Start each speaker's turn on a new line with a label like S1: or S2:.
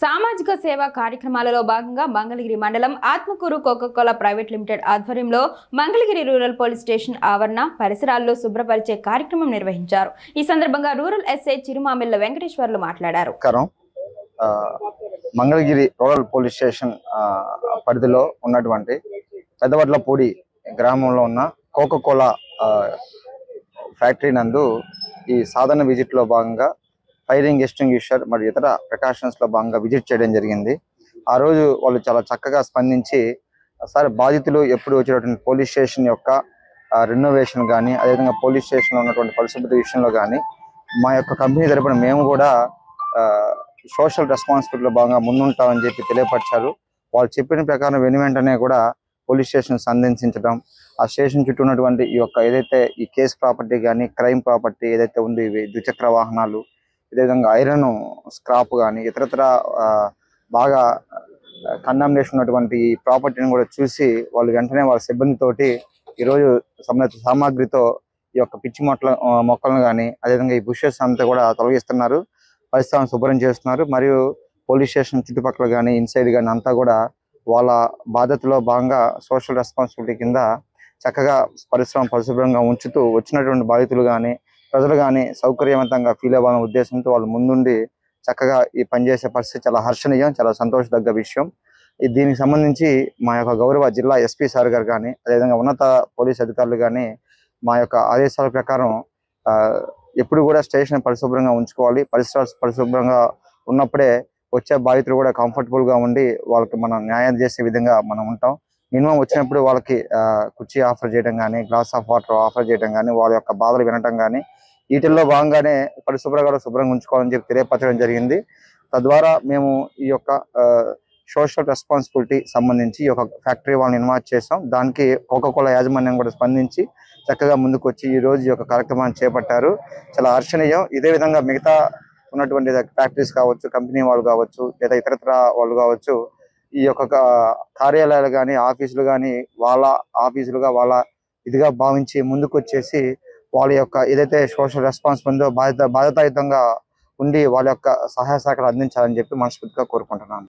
S1: సామాజిక సేవా కార్యక్రమాలలో భాగంగా మంగళగిరి మండలం ఆత్మకూరు కోకోకోలా ప్రైవేట్ లిమిటెడ్ ఆధ్వర్యంలో మంగళగిరి రూరల్ పోలీస్ స్టేషన్ ఆవరణ పరిసరాల్లో శుభ్రపరిచే కార్యక్రమం నిర్వహించారు. ఈ సందర్భంగా రూరల్ ఎస్ఐ చిరుమామిళ్ల వెంకటేశ్వర్లు మాట్లాడారు.
S2: మంగళగిరి రూరల్ పోలీస్ స్టేషన్ పరిధిలో ఉన్నటువంటి పెద్దవడ్లపూడి గ్రామంలో ఉన్న కోకోకోలా ఫ్యాక్టరీ నందు ఈ సాధారణ విజిట్ లో భాగంగా ఫైరింగ్ ఎక్స్టింగ్విషర్ మరియు ఇతర ప్రికాషన్స్ లో భాగంగా విజిట్ చేయడం జరిగింది. ఆ రోజు వాళ్ళు చాలా చక్కగా స్పందించి సార్ బాధితులు ఎప్పుడు వచ్చేటువంటి పోలీస్ స్టేషన్ యొక్క రెనోవేషన్ కానీ అదేవిధంగా పోలీస్ స్టేషన్ లో ఉన్నటువంటి పరిశుభ్రత విషయంలో కానీ మా యొక్క కంపెనీ తరపున మేము కూడా సోషల్ రెస్పాన్సిబిలిటీలో భాగంగా ముందుంటామని చెప్పి తెలియపరిచారు. వాళ్ళు చెప్పిన ప్రకారం వెనువెంటనే కూడా పోలీస్ స్టేషన్ సందర్శించడం, ఆ స్టేషన్ చుట్టూ ఉన్నటువంటి ఈ యొక్క ఏదైతే ఈ కేసు ప్రాపర్టీ కానీ క్రైమ్ ప్రాపర్టీ ఏదైతే ఉందో ఇవి ద్విచక్ర వాహనాలు, అదేవిధంగా ఐరన్ స్క్రాప్ కానీ ఇతరత్ర బాగా కండామినేషన్ ఉన్నటువంటి ఈ ప్రాపర్టీని కూడా చూసి వాళ్ళు వెంటనే వాళ్ళ సిబ్బందితోటి ఈరోజు సంబంధిత సామాగ్రితో ఈ యొక్క పిచ్చి మొక్కలను కానీ అదేవిధంగా ఈ బుషెస్ అంతా కూడా తొలగిస్తున్నారు, పరిసరాలను శుభ్రం చేస్తున్నారు. మరియు పోలీస్ స్టేషన్ చుట్టుపక్కల కానీ ఇన్సైడ్ కానీ అంతా కూడా వాళ్ళ బాధ్యతలో భాగంగా సోషల్ రెస్పాన్సిబిలిటీ కింద చక్కగా పరిసరం పరిశుభ్రంగా ఉంచుతూ వచ్చినటువంటి బాధితులు కానీ ప్రజలు కానీ సౌకర్యవంతంగా ఫీల్ అవ్వాలనే ఉద్దేశంతో వాళ్ళు ముందుండి చక్కగా ఈ పనిచేసే పరిస్థితి చాలా హర్షణీయం, చాలా సంతోషదగ్గ విషయం. దీనికి సంబంధించి మా యొక్క గౌరవ జిల్లా ఎస్పీ సార్ గారు కానీ అదేవిధంగా ఉన్నత పోలీస్ అధికారులు కానీ మా యొక్క ఆదేశాల ప్రకారం ఎప్పుడు కూడా స్టేషన్ పరిశుభ్రంగా ఉంచుకోవాలి, పరిసరాలు పరిశుభ్రంగా ఉన్నప్పుడే వచ్చే బాధితులు కూడా కంఫర్టబుల్ గా ఉండి వాళ్ళకి మనం న్యాయం చేసే విధంగా మనం ఉంటాం. మినిమం వచ్చినప్పుడు వాళ్ళకి కుర్చీ ఆఫర్ చేయడం కానీ గ్లాస్ ఆఫ్ వాటర్ ఆఫర్ చేయడం కానీ వాళ్ళ యొక్క బాధలు వినటం కానీ వీటిల్లో భాగంగానే పరిశుభ్రంగా శుభ్రంగా ఉంచుకోవాలని చెప్పి తెలియపరచడం జరిగింది. తద్వారా మేము ఈ యొక్క సోషల్ రెస్పాన్సిబిలిటీ సంబంధించి ఈ యొక్క ఫ్యాక్టరీ వాళ్ళని ఇన్వైట్ చేసాం. దానికి కోకోకోలా యాజమాన్యం కూడా స్పందించి చక్కగా ముందుకు వచ్చి ఈ రోజు ఈ యొక్క కార్యక్రమాన్ని చేపట్టారు. చాలా హర్షణీయం. ఇదే విధంగా మిగతా ఉన్నటువంటి ఫ్యాక్టరీస్ కావచ్చు, కంపెనీ వాళ్ళు కావచ్చు, లేదా ఇతరత్ర వాళ్ళు కావచ్చు, ఈ యొక్క కార్యాలయాలు కానీ ఆఫీసులు కానీ వాళ్ళ ఆఫీసులుగా వాళ్ళ ఇదిగా భావించి ముందుకు వచ్చేసి వాళ్ళ యొక్క ఏదైతే సోషల్ రెస్పాన్స్ ఉందో బాధ్యతాయుతంగా ఉండి వాళ్ళ యొక్క సహాయ సహకారాలు అందించాలని చెప్పి మనస్ఫూర్తిగా కోరుకుంటున్నాను.